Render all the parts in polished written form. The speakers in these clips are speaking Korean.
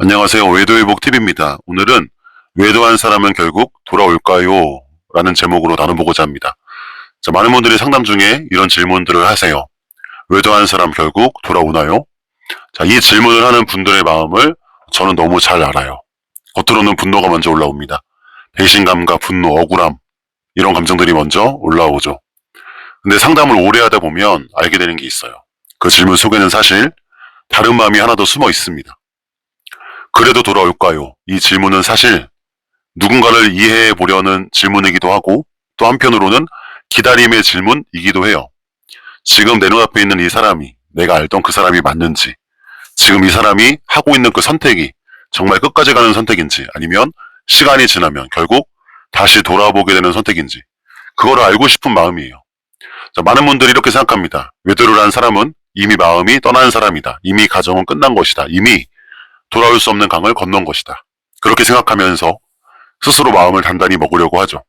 안녕하세요. 외도회복TV입니다. 오늘은 외도한 사람은 결국 돌아올까요? 라는 제목으로 나눠보고자 합니다. 자, 많은 분들이 상담 중에 이런 질문들을 하세요. 외도한 사람 결국 돌아오나요? 자, 이 질문을 하는 분들의 마음을 저는 너무 잘 알아요. 겉으로는 분노가 먼저 올라옵니다. 배신감과 분노, 억울함 이런 감정들이 먼저 올라오죠. 근데 상담을 오래 하다 보면 알게 되는 게 있어요. 그 질문 속에는 사실 다른 마음이 하나 더 숨어 있습니다. 그래도 돌아올까요? 이 질문은 사실 누군가를 이해해 보려는 질문이기도 하고 또 한편으로는 기다림의 질문이기도 해요. 지금 내 눈앞에 있는 이 사람이 내가 알던 그 사람이 맞는지, 지금 이 사람이 하고 있는 그 선택이 정말 끝까지 가는 선택인지, 아니면 시간이 지나면 결국 다시 돌아보게 되는 선택인지, 그거를 알고 싶은 마음이에요. 자, 많은 분들이 이렇게 생각합니다. 외도를 한 사람은 이미 마음이 떠난 사람이다. 이미 가정은 끝난 것이다. 이미 돌아올 수 없는 강을 건넌 것이다. 그렇게 생각하면서 스스로 마음을 단단히 먹으려고 하죠.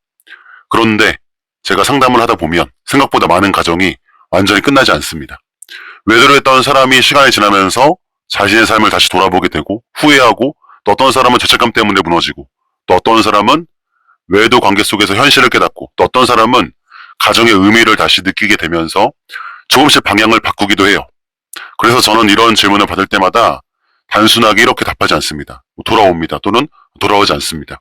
그런데 제가 상담을 하다 보면 생각보다 많은 가정이 완전히 끝나지 않습니다. 외도를 했던 사람이 시간이 지나면서 자신의 삶을 다시 돌아보게 되고 후회하고, 또 어떤 사람은 죄책감 때문에 무너지고, 또 어떤 사람은 외도 관계 속에서 현실을 깨닫고, 또 어떤 사람은 가정의 의미를 다시 느끼게 되면서 조금씩 방향을 바꾸기도 해요. 그래서 저는 이런 질문을 받을 때마다 단순하게 이렇게 답하지 않습니다. 돌아옵니다. 또는 돌아오지 않습니다.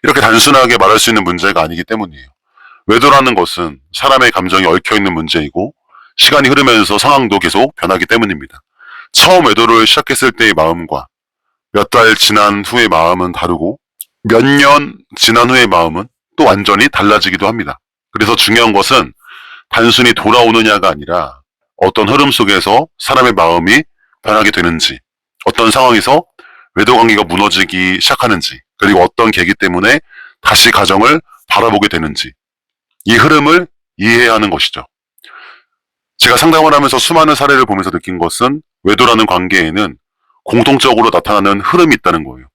이렇게 단순하게 말할 수 있는 문제가 아니기 때문이에요. 외도라는 것은 사람의 감정이 얽혀있는 문제이고 시간이 흐르면서 상황도 계속 변하기 때문입니다. 처음 외도를 시작했을 때의 마음과 몇 달 지난 후의 마음은 다르고 몇 년 지난 후의 마음은 또 완전히 달라지기도 합니다. 그래서 중요한 것은 단순히 돌아오느냐가 아니라 어떤 흐름 속에서 사람의 마음이 변하게 되는지, 어떤 상황에서 외도 관계가 무너지기 시작하는지, 그리고 어떤 계기 때문에 다시 가정을 바라보게 되는지, 이 흐름을 이해해야 하는 것이죠. 제가 상담을 하면서 수많은 사례를 보면서 느낀 것은 외도라는 관계에는 공통적으로 나타나는 흐름이 있다는 거예요.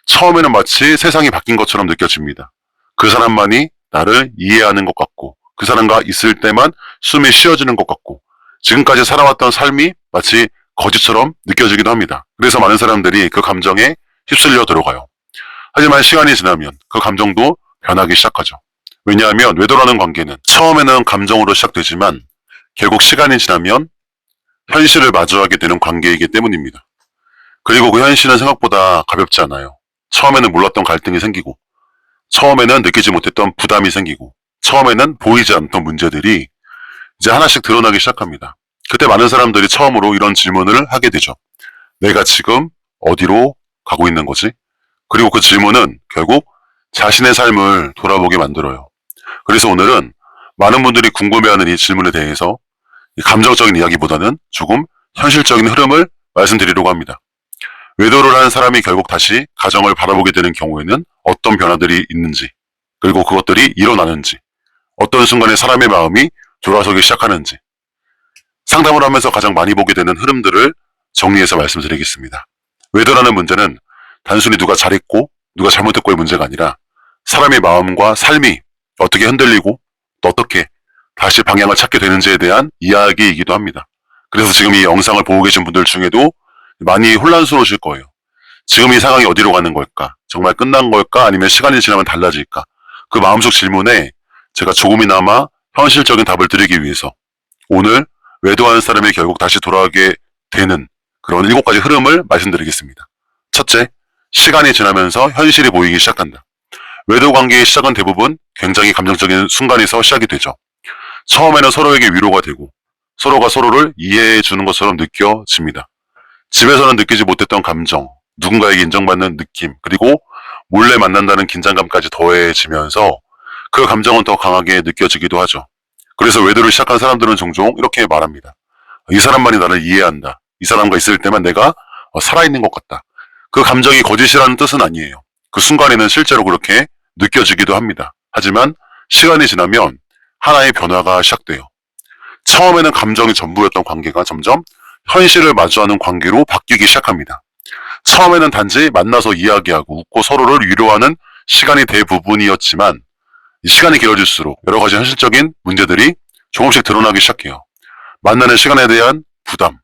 처음에는 마치 세상이 바뀐 것처럼 느껴집니다. 그 사람만이 나를 이해하는 것 같고, 그 사람과 있을 때만 숨이 쉬어지는 것 같고, 지금까지 살아왔던 삶이 마치 거짓처럼 느껴지기도 합니다. 그래서 많은 사람들이 그 감정에 휩쓸려 들어가요. 하지만 시간이 지나면 그 감정도 변하기 시작하죠. 왜냐하면 외도라는 관계는 처음에는 감정으로 시작되지만 결국 시간이 지나면 현실을 마주하게 되는 관계이기 때문입니다. 그리고 그 현실은 생각보다 가볍지 않아요. 처음에는 몰랐던 갈등이 생기고, 처음에는 느끼지 못했던 부담이 생기고, 처음에는 보이지 않던 문제들이 이제 하나씩 드러나기 시작합니다. 그때 많은 사람들이 처음으로 이런 질문을 하게 되죠. 내가 지금 어디로 가고 있는 거지? 그리고 그 질문은 결국 자신의 삶을 돌아보게 만들어요. 그래서 오늘은 많은 분들이 궁금해하는 이 질문에 대해서 감정적인 이야기보다는 조금 현실적인 흐름을 말씀드리려고 합니다. 외도를 한 사람이 결국 다시 가정을 바라보게 되는 경우에는 어떤 변화들이 있는지, 그리고 그것들이 일어나는지, 어떤 순간에 사람의 마음이 돌아서기 시작하는지, 상담을 하면서 가장 많이 보게 되는 흐름들을 정리해서 말씀드리겠습니다. 외도라는 문제는 단순히 누가 잘했고 누가 잘못했고의 문제가 아니라 사람의 마음과 삶이 어떻게 흔들리고 또 어떻게 다시 방향을 찾게 되는지에 대한 이야기이기도 합니다. 그래서 지금 이 영상을 보고 계신 분들 중에도 많이 혼란스러우실 거예요. 지금 이 상황이 어디로 가는 걸까? 정말 끝난 걸까? 아니면 시간이 지나면 달라질까? 그 마음속 질문에 제가 조금이나마 현실적인 답을 드리기 위해서 오늘 외도한 사람이 결국 다시 돌아가게 되는 그런 7가지 흐름을 말씀드리겠습니다. 첫째, 시간이 지나면서 현실이 보이기 시작한다. 외도 관계의 시작은 대부분 굉장히 감정적인 순간에서 시작이 되죠. 처음에는 서로에게 위로가 되고 서로가 서로를 이해해 주는 것처럼 느껴집니다. 집에서는 느끼지 못했던 감정, 누군가에게 인정받는 느낌, 그리고 몰래 만난다는 긴장감까지 더해지면서 그 감정은 더 강하게 느껴지기도 하죠. 그래서 외도를 시작한 사람들은 종종 이렇게 말합니다. 이 사람만이 나를 이해한다. 이 사람과 있을 때만 내가 살아있는 것 같다. 그 감정이 거짓이라는 뜻은 아니에요. 그 순간에는 실제로 그렇게 느껴지기도 합니다. 하지만 시간이 지나면 하나의 변화가 시작돼요. 처음에는 감정이 전부였던 관계가 점점 현실을 마주하는 관계로 바뀌기 시작합니다. 처음에는 단지 만나서 이야기하고 웃고 서로를 위로하는 시간이 대부분이었지만 시간이 길어질수록 여러 가지 현실적인 문제들이 조금씩 드러나기 시작해요. 만나는 시간에 대한 부담,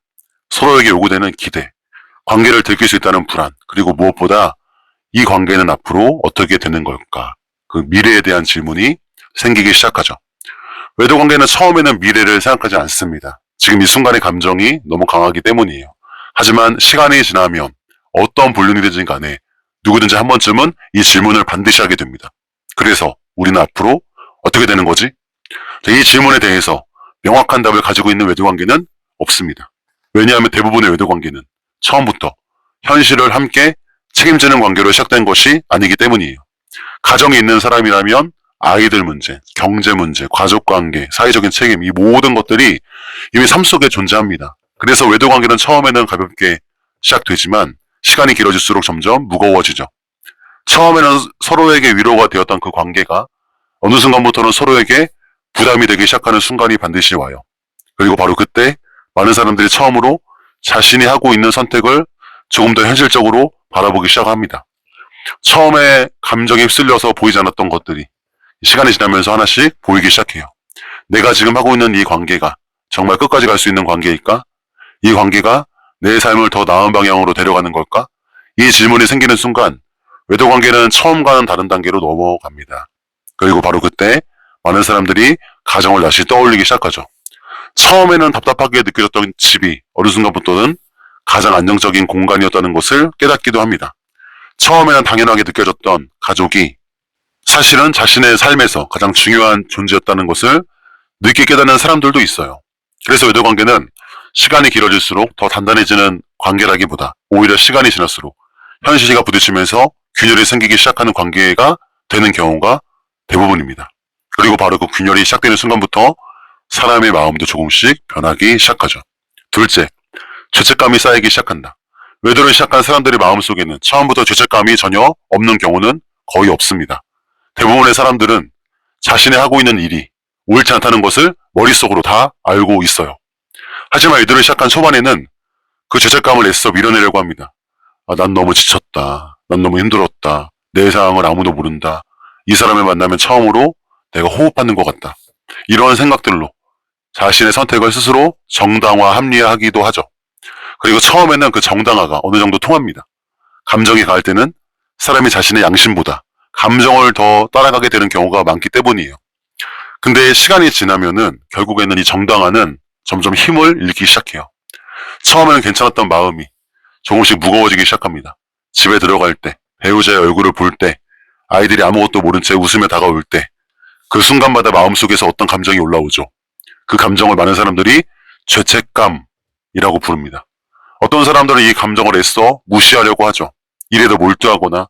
서로에게 요구되는 기대, 관계를 들킬 수 있다는 불안, 그리고 무엇보다 이 관계는 앞으로 어떻게 되는 걸까? 그 미래에 대한 질문이 생기기 시작하죠. 외도 관계는 처음에는 미래를 생각하지 않습니다. 지금 이 순간의 감정이 너무 강하기 때문이에요. 하지만 시간이 지나면 어떤 불륜이든지 간에 누구든지 한 번쯤은 이 질문을 반드시 하게 됩니다. 그래서 우리는 앞으로 어떻게 되는 거지? 이 질문에 대해서 명확한 답을 가지고 있는 외도 관계는 없습니다. 왜냐하면 대부분의 외도 관계는 처음부터 현실을 함께 책임지는 관계로 시작된 것이 아니기 때문이에요. 가정이 있는 사람이라면 아이들 문제, 경제 문제, 가족 관계, 사회적인 책임, 이 모든 것들이 이미 삶 속에 존재합니다. 그래서 외도 관계는 처음에는 가볍게 시작되지만 시간이 길어질수록 점점 무거워지죠. 처음에는 서로에게 위로가 되었던 그 관계가 어느 순간부터는 서로에게 부담이 되기 시작하는 순간이 반드시 와요. 그리고 바로 그때 많은 사람들이 처음으로 자신이 하고 있는 선택을 조금 더 현실적으로 바라보기 시작합니다. 처음에 감정에 휩쓸려서 보이지 않았던 것들이 시간이 지나면서 하나씩 보이기 시작해요. 내가 지금 하고 있는 이 관계가 정말 끝까지 갈 수 있는 관계일까? 이 관계가 내 삶을 더 나은 방향으로 데려가는 걸까? 이 질문이 생기는 순간 외도 관계는 처음과는 다른 단계로 넘어갑니다. 그리고 바로 그때 많은 사람들이 가정을 다시 떠올리기 시작하죠. 처음에는 답답하게 느껴졌던 집이 어느 순간부터는 가장 안정적인 공간이었다는 것을 깨닫기도 합니다. 처음에는 당연하게 느껴졌던 가족이 사실은 자신의 삶에서 가장 중요한 존재였다는 것을 늦게 깨닫는 사람들도 있어요. 그래서 외도 관계는 시간이 길어질수록 더 단단해지는 관계라기보다 오히려 시간이 지날수록 현실과 부딪히면서 균열이 생기기 시작하는 관계가 되는 경우가 대부분입니다. 그리고 바로 그 균열이 시작되는 순간부터 사람의 마음도 조금씩 변하기 시작하죠. 둘째, 죄책감이 쌓이기 시작한다. 외도를 시작한 사람들의 마음속에는 처음부터 죄책감이 전혀 없는 경우는 거의 없습니다. 대부분의 사람들은 자신이 하고 있는 일이 옳지 않다는 것을 머릿속으로 다 알고 있어요. 하지만 외도를 시작한 초반에는 그 죄책감을 애써 밀어내려고 합니다. 난 너무 지쳤다. 난 너무 힘들었다. 내 상황을 아무도 모른다. 이 사람을 만나면 처음으로 내가 호흡하는 것 같다. 이러한 생각들로 자신의 선택을 스스로 정당화, 합리화하기도 하죠. 그리고 처음에는 그 정당화가 어느 정도 통합니다. 감정이 강할 때는 사람이 자신의 양심보다 감정을 더 따라가게 되는 경우가 많기 때문이에요. 근데 시간이 지나면은 결국에는 이 정당화는 점점 힘을 잃기 시작해요. 처음에는 괜찮았던 마음이 조금씩 무거워지기 시작합니다. 집에 들어갈 때, 배우자의 얼굴을 볼 때, 아이들이 아무것도 모른 채 웃으며 다가올 때, 그 순간마다 마음속에서 어떤 감정이 올라오죠. 그 감정을 많은 사람들이 죄책감이라고 부릅니다. 어떤 사람들은 이 감정을 애써 무시하려고 하죠. 일에 더 몰두하거나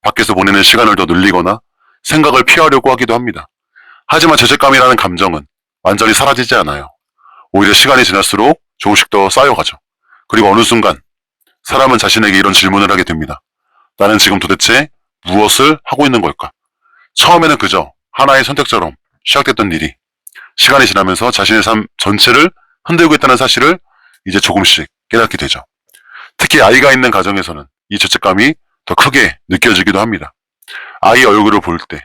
밖에서 보내는 시간을 더 늘리거나 생각을 피하려고 하기도 합니다. 하지만 죄책감이라는 감정은 완전히 사라지지 않아요. 오히려 시간이 지날수록 조금씩 더 쌓여가죠. 그리고 어느 순간 사람은 자신에게 이런 질문을 하게 됩니다. 나는 지금 도대체 무엇을 하고 있는 걸까? 처음에는 그저 하나의 선택처럼 시작됐던 일이 시간이 지나면서 자신의 삶 전체를 흔들고 있다는 사실을 이제 조금씩 깨닫게 되죠. 특히 아이가 있는 가정에서는 이 죄책감이 더 크게 느껴지기도 합니다. 아이 얼굴을 볼 때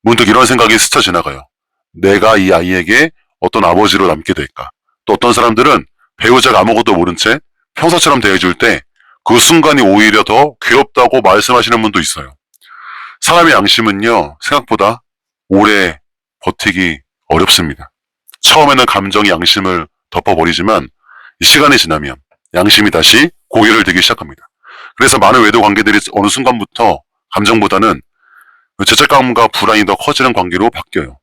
문득 이런 생각이 스쳐 지나가요. 내가 이 아이에게 어떤 아버지로 남게 될까? 또 어떤 사람들은 배우자가 아무것도 모른 채 평소처럼 대해줄 때 그 순간이 오히려 더 괴롭다고 말씀하시는 분도 있어요. 사람의 양심은요, 생각보다 오래 버티기 어렵습니다. 처음에는 감정이 양심을 덮어버리지만 시간이 지나면 양심이 다시 고개를 들기 시작합니다. 그래서 많은 외도 관계들이 어느 순간부터 감정보다는 죄책감과 불안이 더 커지는 관계로 바뀌어요.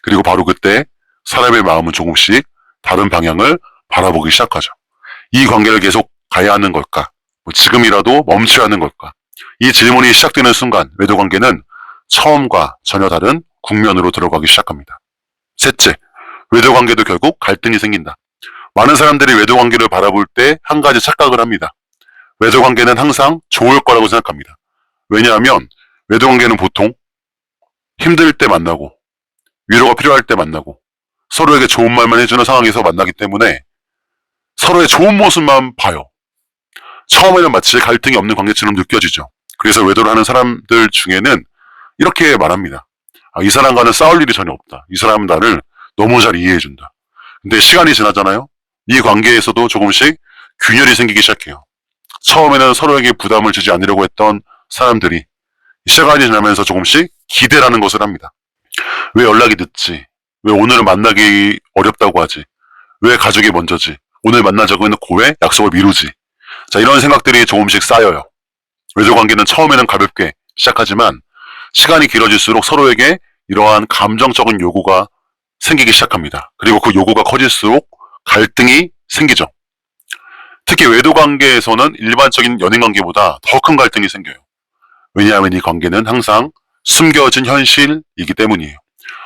그리고 바로 그때 사람의 마음은 조금씩 다른 방향을 바라보기 시작하죠. 이 관계를 계속 가야 하는 걸까? 지금이라도 멈춰야 하는 걸까? 이 질문이 시작되는 순간 외도 관계는 처음과 전혀 다른 국면으로 들어가기 시작합니다. 셋째, 외도 관계도 결국 갈등이 생긴다. 많은 사람들이 외도 관계를 바라볼 때 한 가지 착각을 합니다. 외도 관계는 항상 좋을 거라고 생각합니다. 왜냐하면 외도 관계는 보통 힘들 때 만나고 위로가 필요할 때 만나고 서로에게 좋은 말만 해주는 상황에서 만나기 때문에 서로의 좋은 모습만 봐요. 처음에는 마치 갈등이 없는 관계처럼 느껴지죠. 그래서 외도를 하는 사람들 중에는 이렇게 말합니다. 이 사람과는 싸울 일이 전혀 없다. 이 사람은 나를 너무 잘 이해해준다. 근데 시간이 지나잖아요. 이 관계에서도 조금씩 균열이 생기기 시작해요. 처음에는 서로에게 부담을 주지 않으려고 했던 사람들이 시간이 지나면서 조금씩 기대라는 것을 합니다. 왜 연락이 늦지? 왜 오늘은 만나기 어렵다고 하지? 왜 가족이 먼저지? 오늘 만나자고 해놓고 왜 약속을 미루지? 자, 이런 생각들이 조금씩 쌓여요. 외조 관계는 처음에는 가볍게 시작하지만 시간이 길어질수록 서로에게 이러한 감정적인 요구가 생기기 시작합니다. 그리고 그 요구가 커질수록 갈등이 생기죠. 특히 외도 관계에서는 일반적인 연인 관계보다 더 큰 갈등이 생겨요. 왜냐하면 이 관계는 항상 숨겨진 현실이기 때문이에요.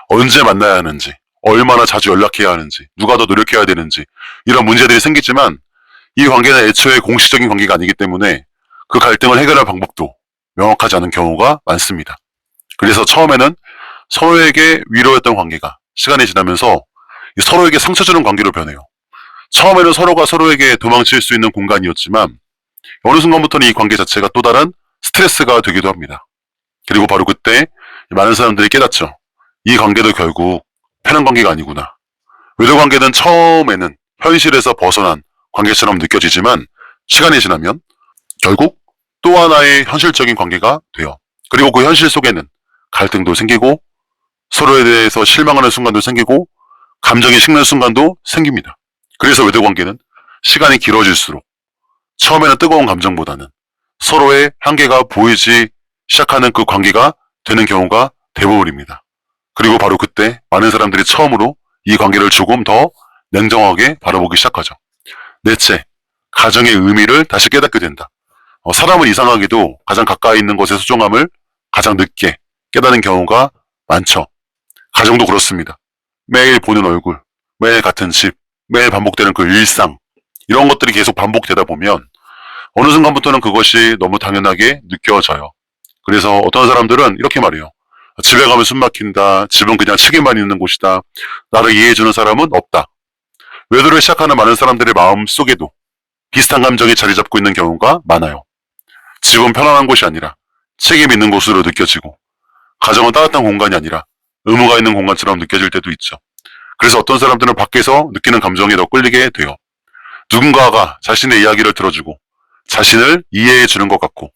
언제 만나야 하는지, 얼마나 자주 연락해야 하는지, 누가 더 노력해야 되는지 이런 문제들이 생기지만 이 관계는 애초에 공식적인 관계가 아니기 때문에 그 갈등을 해결할 방법도 명확하지 않은 경우가 많습니다. 그래서 처음에는 서로에게 위로였던 관계가 시간이 지나면서 서로에게 상처 주는 관계로 변해요. 처음에는 서로가 서로에게 도망칠 수 있는 공간이었지만 어느 순간부터는 이 관계 자체가 또 다른 스트레스가 되기도 합니다. 그리고 바로 그때 많은 사람들이 깨닫죠. 이 관계도 결국 편한 관계가 아니구나. 외도 관계는 처음에는 현실에서 벗어난 관계처럼 느껴지지만 시간이 지나면 결국 또 하나의 현실적인 관계가 돼요. 그리고 그 현실 속에는 갈등도 생기고 서로에 대해서 실망하는 순간도 생기고 감정이 식는 순간도 생깁니다. 그래서 외도 관계는 시간이 길어질수록 처음에는 뜨거운 감정보다는 서로의 한계가 보이지 시작하는 그 관계가 되는 경우가 대부분입니다. 그리고 바로 그때 많은 사람들이 처음으로 이 관계를 조금 더 냉정하게 바라보기 시작하죠. 넷째, 가정의 의미를 다시 깨닫게 된다. 사람은 이상하게도 가장 가까이 있는 것의 소중함을 가장 늦게 깨닫는 경우가 많죠. 가정도 그렇습니다. 매일 보는 얼굴, 매일 같은 집, 매일 반복되는 그 일상, 이런 것들이 계속 반복되다 보면 어느 순간부터는 그것이 너무 당연하게 느껴져요. 그래서 어떤 사람들은 이렇게 말해요. 집에 가면 숨 막힌다. 집은 그냥 책에만 있는 곳이다. 나를 이해해주는 사람은 없다. 외도를 시작하는 많은 사람들의 마음 속에도 비슷한 감정이 자리 잡고 있는 경우가 많아요. 집은 편안한 곳이 아니라 책임 있는 곳으로 느껴지고 가정은 따뜻한 공간이 아니라 의무가 있는 공간처럼 느껴질 때도 있죠. 그래서 어떤 사람들은 밖에서 느끼는 감정에 더 끌리게 돼요. 누군가가 자신의 이야기를 들어주고 자신을 이해해 주는 것 같고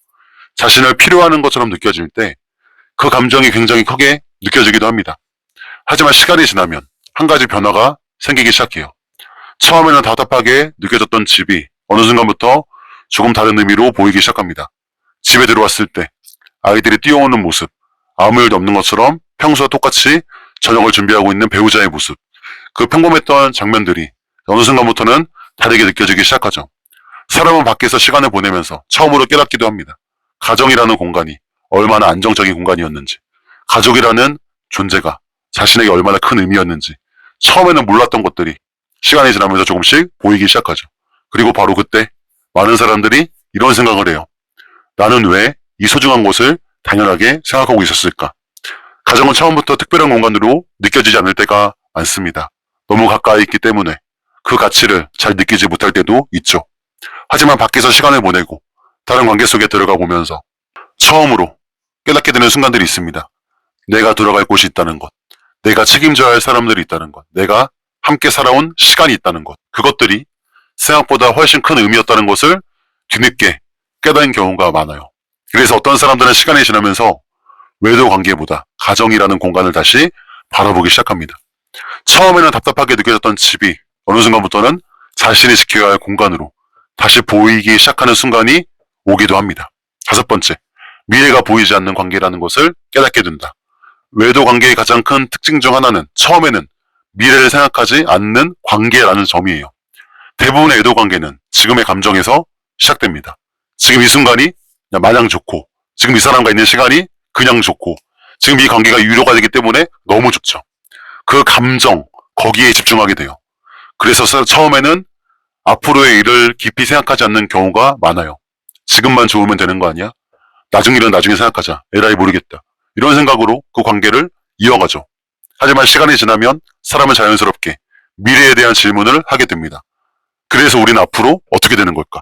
자신을 필요하는 것처럼 느껴질 때 그 감정이 굉장히 크게 느껴지기도 합니다. 하지만 시간이 지나면 한 가지 변화가 생기기 시작해요. 처음에는 답답하게 느껴졌던 집이 어느 순간부터 조금 다른 의미로 보이기 시작합니다. 집에 들어왔을 때 아이들이 뛰어오는 모습, 아무 일도 없는 것처럼 평소와 똑같이 저녁을 준비하고 있는 배우자의 모습, 그 평범했던 장면들이 어느 순간부터는 다르게 느껴지기 시작하죠. 사람은 밖에서 시간을 보내면서 처음으로 깨닫기도 합니다. 가정이라는 공간이 얼마나 안정적인 공간이었는지, 가족이라는 존재가 자신에게 얼마나 큰 의미였는지 처음에는 몰랐던 것들이 시간이 지나면서 조금씩 보이기 시작하죠. 그리고 바로 그때 많은 사람들이 이런 생각을 해요. 나는 왜 이 소중한 곳을 당연하게 생각하고 있었을까? 가정은 처음부터 특별한 공간으로 느껴지지 않을 때가 많습니다. 너무 가까이 있기 때문에 그 가치를 잘 느끼지 못할 때도 있죠. 하지만 밖에서 시간을 보내고 다른 관계 속에 들어가 보면서 처음으로 깨닫게 되는 순간들이 있습니다. 내가 돌아갈 곳이 있다는 것, 내가 책임져야 할 사람들이 있다는 것, 내가 함께 살아온 시간이 있다는 것, 그것들이 생각보다 훨씬 큰 의미였다는 것을 뒤늦게 깨닫는 경우가 많아요. 그래서 어떤 사람들은 시간이 지나면서 외도 관계보다 가정이라는 공간을 다시 바라보기 시작합니다. 처음에는 답답하게 느껴졌던 집이 어느 순간부터는 자신이 지켜야 할 공간으로 다시 보이기 시작하는 순간이 오기도 합니다. 다섯 번째, 미래가 보이지 않는 관계라는 것을 깨닫게 된다. 외도 관계의 가장 큰 특징 중 하나는 처음에는 미래를 생각하지 않는 관계라는 점이에요. 대부분의 외도 관계는 지금의 감정에서 시작됩니다. 지금 이 순간이 그냥 마냥 좋고, 지금 이 사람과 있는 시간이 그냥 좋고, 지금 이 관계가 유료가 되기 때문에 너무 좋죠. 그 감정, 거기에 집중하게 돼요. 그래서 처음에는 앞으로의 일을 깊이 생각하지 않는 경우가 많아요. 지금만 좋으면 되는 거 아니야? 나중 일은 나중에 생각하자. 에라이 모르겠다. 이런 생각으로 그 관계를 이어가죠. 하지만 시간이 지나면 사람은 자연스럽게 미래에 대한 질문을 하게 됩니다. 그래서 우리는 앞으로 어떻게 되는 걸까?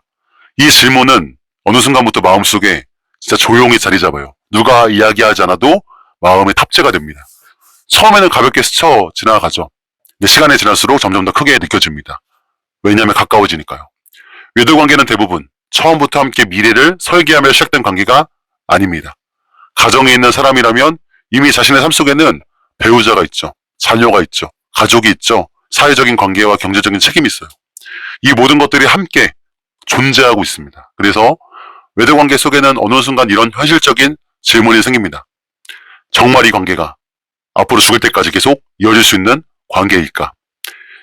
이 질문은 어느 순간부터 마음속에 진짜 조용히 자리 잡아요. 누가 이야기하지 않아도 마음에 탑재가 됩니다. 처음에는 가볍게 스쳐 지나가죠. 근데 시간이 지날수록 점점 더 크게 느껴집니다. 왜냐하면 가까워지니까요. 외도 관계는 대부분 처음부터 함께 미래를 설계하며 시작된 관계가 아닙니다. 가정에 있는 사람이라면 이미 자신의 삶 속에는 배우자가 있죠. 자녀가 있죠. 가족이 있죠. 사회적인 관계와 경제적인 책임이 있어요. 이 모든 것들이 함께 존재하고 있습니다. 그래서 외도 관계 속에는 어느 순간 이런 현실적인 질문이 생깁니다. 정말 이 관계가 앞으로 죽을 때까지 계속 이어질 수 있는 관계일까?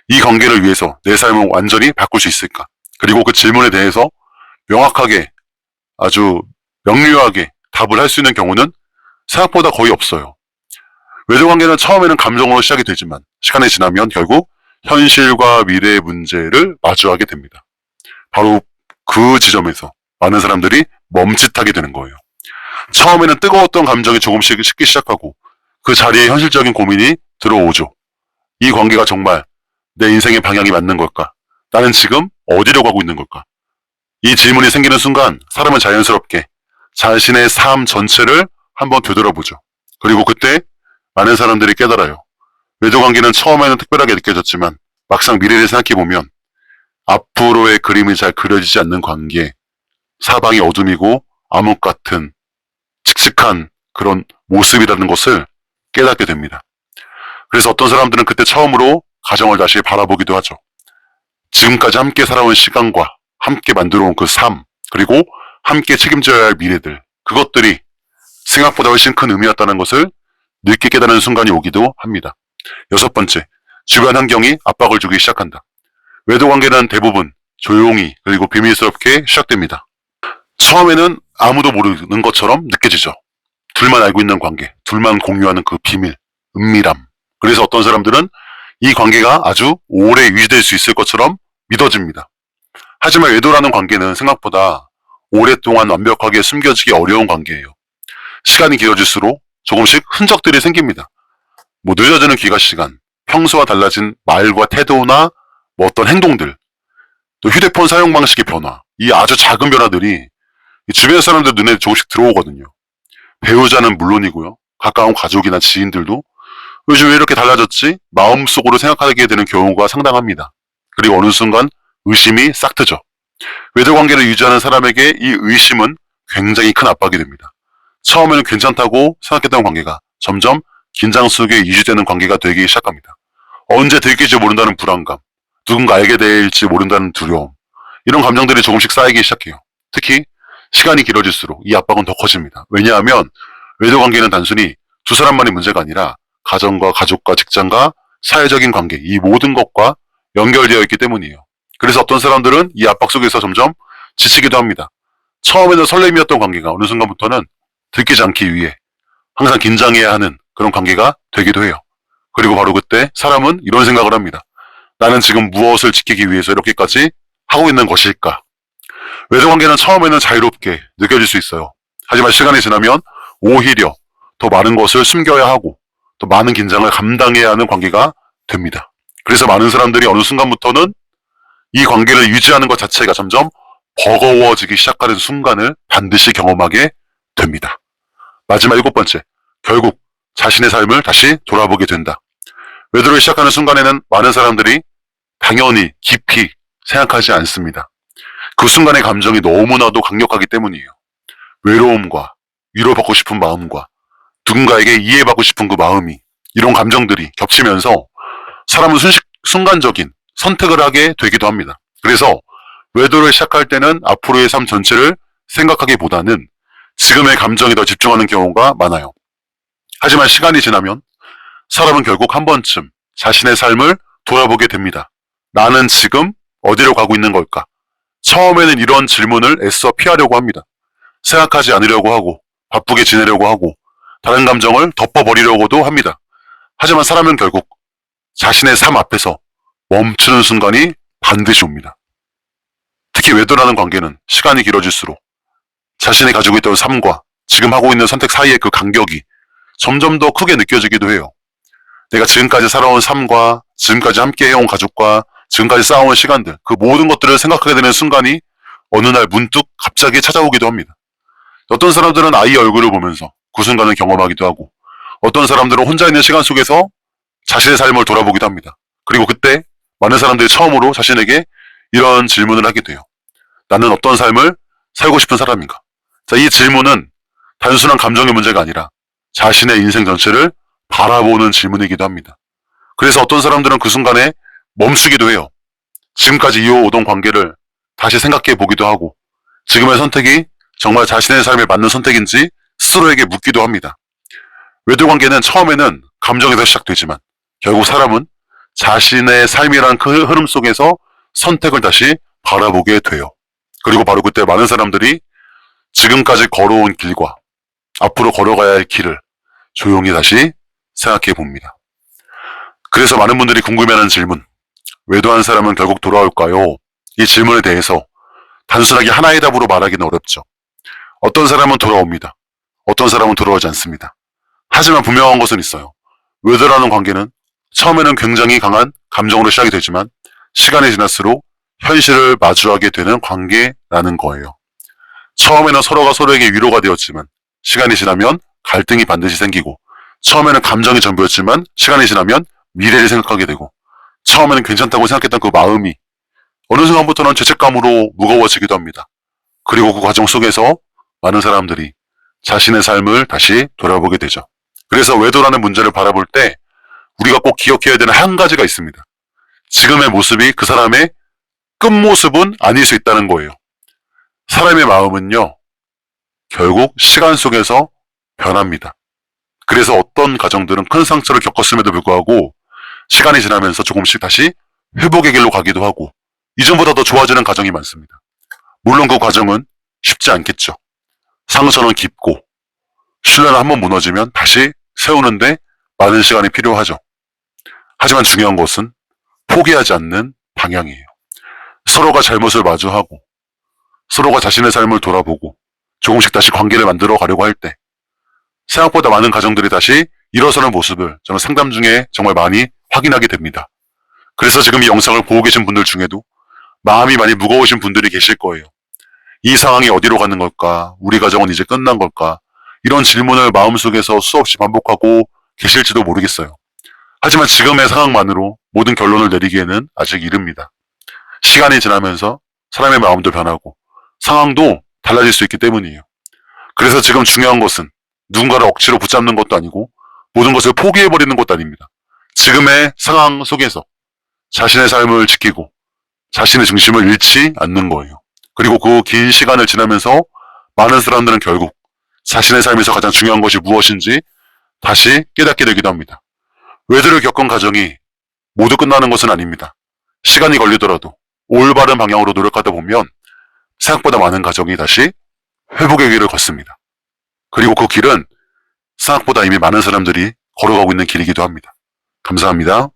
이 관계를 위해서 내 삶을 완전히 바꿀 수 있을까? 그리고 그 질문에 대해서 명확하게 아주 명료하게 답을 할 수 있는 경우는 생각보다 거의 없어요. 외도 관계는 처음에는 감정으로 시작이 되지만 시간이 지나면 결국 현실과 미래의 문제를 마주하게 됩니다. 바로 그 지점에서 많은 사람들이 멈칫하게 되는 거예요. 처음에는 뜨거웠던 감정이 조금씩 식기 시작하고 그 자리에 현실적인 고민이 들어오죠. 이 관계가 정말 내 인생의 방향이 맞는 걸까? 나는 지금 어디로 가고 있는 걸까? 이 질문이 생기는 순간 사람은 자연스럽게 자신의 삶 전체를 한번 되돌아보죠. 그리고 그때 많은 사람들이 깨달아요. 외도 관계는 처음에는 특별하게 느껴졌지만 막상 미래를 생각해보면 앞으로의 그림이 잘 그려지지 않는 관계, 사방이 어둠이고 암흑 같은 칙칙한 그런 모습이라는 것을 깨닫게 됩니다. 그래서 어떤 사람들은 그때 처음으로 가정을 다시 바라보기도 하죠. 지금까지 함께 살아온 시간과 함께 만들어온 그 삶, 그리고 함께 책임져야 할 미래들, 그것들이 생각보다 훨씬 큰 의미였다는 것을 늦게 깨닫는 순간이 오기도 합니다. 6번째, 주변 환경이 압박을 주기 시작한다. 외도 관계는 대부분 조용히 그리고 비밀스럽게 시작됩니다. 처음에는 아무도 모르는 것처럼 느껴지죠. 둘만 알고 있는 관계, 둘만 공유하는 그 비밀, 은밀함. 그래서 어떤 사람들은 이 관계가 아주 오래 유지될 수 있을 것처럼 믿어집니다. 하지만 외도라는 관계는 생각보다 오랫동안 완벽하게 숨겨지기 어려운 관계예요. 시간이 길어질수록 조금씩 흔적들이 생깁니다. 늦어지는 귀가 시간, 평소와 달라진 말과 태도나 어떤 행동들, 또 휴대폰 사용 방식의 변화, 이 아주 작은 변화들이 주변 사람들 눈에 조금씩 들어오거든요. 배우자는 물론이고요. 가까운 가족이나 지인들도 요즘 왜 이렇게 달라졌지? 마음속으로 생각하게 되는 경우가 상당합니다. 그리고 어느 순간 의심이 싹 트죠. 외도 관계를 유지하는 사람에게 이 의심은 굉장히 큰 압박이 됩니다. 처음에는 괜찮다고 생각했던 관계가 점점 긴장 속에 유지되는 관계가 되기 시작합니다. 언제 들킬지 모른다는 불안감, 누군가 알게 될지 모른다는 두려움, 이런 감정들이 조금씩 쌓이기 시작해요. 특히 시간이 길어질수록 이 압박은 더 커집니다. 왜냐하면 외도 관계는 단순히 두 사람만의 문제가 아니라 가정과 가족과 직장과 사회적인 관계, 이 모든 것과 연결되어 있기 때문이에요. 그래서 어떤 사람들은 이 압박 속에서 점점 지치기도 합니다. 처음에는 설렘이었던 관계가 어느 순간부터는 들키지 않기 위해 항상 긴장해야 하는 그런 관계가 되기도 해요. 그리고 바로 그때 사람은 이런 생각을 합니다. 나는 지금 무엇을 지키기 위해서 이렇게까지 하고 있는 것일까? 외도 관계는 처음에는 자유롭게 느껴질 수 있어요. 하지만 시간이 지나면 오히려 더 많은 것을 숨겨야 하고 더 많은 긴장을 감당해야 하는 관계가 됩니다. 그래서 많은 사람들이 어느 순간부터는 이 관계를 유지하는 것 자체가 점점 버거워지기 시작하는 순간을 반드시 경험하게 됩니다. 마지막 7번째, 결국 자신의 삶을 다시 돌아보게 된다. 외도를 시작하는 순간에는 많은 사람들이 당연히 깊이 생각하지 않습니다. 그 순간의 감정이 너무나도 강력하기 때문이에요. 외로움과 위로받고 싶은 마음과 누군가에게 이해받고 싶은 그 마음이, 이런 감정들이 겹치면서 사람은 순간적인 선택을 하게 되기도 합니다. 그래서 외도를 시작할 때는 앞으로의 삶 전체를 생각하기보다는 지금의 감정에 더 집중하는 경우가 많아요. 하지만 시간이 지나면 사람은 결국 한 번쯤 자신의 삶을 돌아보게 됩니다. 나는 지금 어디로 가고 있는 걸까? 처음에는 이런 질문을 애써 피하려고 합니다. 생각하지 않으려고 하고 바쁘게 지내려고 하고 다른 감정을 덮어버리려고도 합니다. 하지만 사람은 결국 자신의 삶 앞에서 멈추는 순간이 반드시 옵니다. 특히 외도라는 관계는 시간이 길어질수록 자신이 가지고 있던 삶과 지금 하고 있는 선택 사이의 그 간격이 점점 더 크게 느껴지기도 해요. 내가 지금까지 살아온 삶과 지금까지 함께 해온 가족과 지금까지 쌓아온 시간들, 그 모든 것들을 생각하게 되는 순간이 어느 날 문득 갑자기 찾아오기도 합니다. 어떤 사람들은 아이 얼굴을 보면서 그 순간을 경험하기도 하고, 어떤 사람들은 혼자 있는 시간 속에서 자신의 삶을 돌아보기도 합니다. 그리고 그때 많은 사람들이 처음으로 자신에게 이런 질문을 하게 돼요. 나는 어떤 삶을 살고 싶은 사람인가? 자, 이 질문은 단순한 감정의 문제가 아니라 자신의 인생 전체를 바라보는 질문이기도 합니다. 그래서 어떤 사람들은 그 순간에 멈추기도 해요. 지금까지 이어오던 관계를 다시 생각해 보기도 하고 지금의 선택이 정말 자신의 삶에 맞는 선택인지 스스로에게 묻기도 합니다. 외도 관계는 처음에는 감정에서 시작되지만 결국 사람은 자신의 삶이란 그 흐름 속에서 선택을 다시 바라보게 돼요. 그리고 바로 그때 많은 사람들이 지금까지 걸어온 길과 앞으로 걸어가야 할 길을 조용히 다시 생각해 봅니다. 그래서 많은 분들이 궁금해하는 질문, 외도한 사람은 결국 돌아올까요? 이 질문에 대해서 단순하게 하나의 답으로 말하기는 어렵죠. 어떤 사람은 돌아옵니다. 어떤 사람은 돌아오지 않습니다. 하지만 분명한 것은 있어요. 외도라는 관계는 처음에는 굉장히 강한 감정으로 시작이 되지만 시간이 지날수록 현실을 마주하게 되는 관계라는 거예요. 처음에는 서로가 서로에게 위로가 되었지만 시간이 지나면 갈등이 반드시 생기고 처음에는 감정이 전부였지만 시간이 지나면 미래를 생각하게 되고 처음에는 괜찮다고 생각했던 그 마음이 어느 순간부터는 죄책감으로 무거워지기도 합니다. 그리고 그 과정 속에서 많은 사람들이 자신의 삶을 다시 돌아보게 되죠. 그래서 외도라는 문제를 바라볼 때 우리가 꼭 기억해야 되는 한 가지가 있습니다. 지금의 모습이 그 사람의 끝모습은 아닐 수 있다는 거예요. 사람의 마음은요, 결국 시간 속에서 변합니다. 그래서 어떤 가정들은 큰 상처를 겪었음에도 불구하고 시간이 지나면서 조금씩 다시 회복의 길로 가기도 하고 이전보다 더 좋아지는 가정이 많습니다. 물론 그 과정은 쉽지 않겠죠. 상처는 깊고 신뢰는 한번 무너지면 다시 세우는데 많은 시간이 필요하죠. 하지만 중요한 것은 포기하지 않는 방향이에요. 서로가 잘못을 마주하고 서로가 자신의 삶을 돌아보고 조금씩 다시 관계를 만들어 가려고 할 때 생각보다 많은 가정들이 다시 일어서는 모습을 저는 상담 중에 정말 많이 확인하게 됩니다. 그래서 지금 이 영상을 보고 계신 분들 중에도 마음이 많이 무거우신 분들이 계실 거예요. 이 상황이 어디로 가는 걸까? 우리 가정은 이제 끝난 걸까? 이런 질문을 마음속에서 수없이 반복하고 계실지도 모르겠어요. 하지만 지금의 상황만으로 모든 결론을 내리기에는 아직 이릅니다. 시간이 지나면서 사람의 마음도 변하고 상황도 달라질 수 있기 때문이에요. 그래서 지금 중요한 것은 누군가를 억지로 붙잡는 것도 아니고 모든 것을 포기해버리는 것도 아닙니다. 지금의 상황 속에서 자신의 삶을 지키고 자신의 중심을 잃지 않는 거예요. 그리고 그 긴 시간을 지나면서 많은 사람들은 결국 자신의 삶에서 가장 중요한 것이 무엇인지 다시 깨닫게 되기도 합니다. 외도를 겪은 가정이 모두 끝나는 것은 아닙니다. 시간이 걸리더라도 올바른 방향으로 노력하다 보면 생각보다 많은 가정이 다시 회복의 길을 걷습니다. 그리고 그 길은 생각보다 이미 많은 사람들이 걸어가고 있는 길이기도 합니다. 감사합니다.